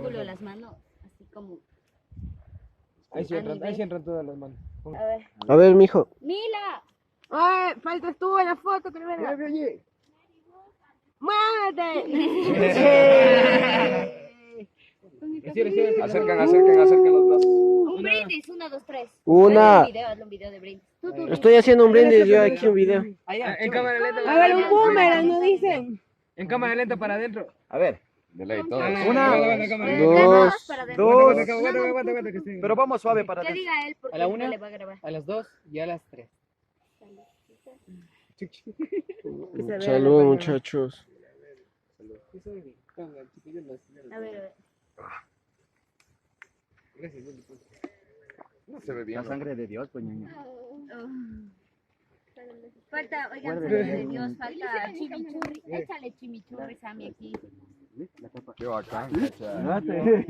círculo las manos, así como. Ahí sí entran todas las manos. A ver. A ver, mijo. ¡Mila! Ay, faltas tú en la foto, que no verga. Oye. ¡Muévete! Acercan los brazos. Un brindis, 1, 2, 3. Una. Hazle un video de brindis. Tú. Estoy haciendo un brindis yo aquí un video. En cámara lenta. A ver, un boomerang, ¿no dicen? En cámara lenta para adentro. A ver, de ley todo. Dos, Aguanta, que esté. Pero vamos suave para Que adentro. diga él porque A la una, le va a grabar. a las 2 y a las 3. Salud, muchachos. A ver. No se ve bien. La sangre de Dios, pues ñaña. Falta, oigan, de Dios, falta chimichurri. Échale chimichurri, Sammy, aquí. Qué bacán. Déjame ver.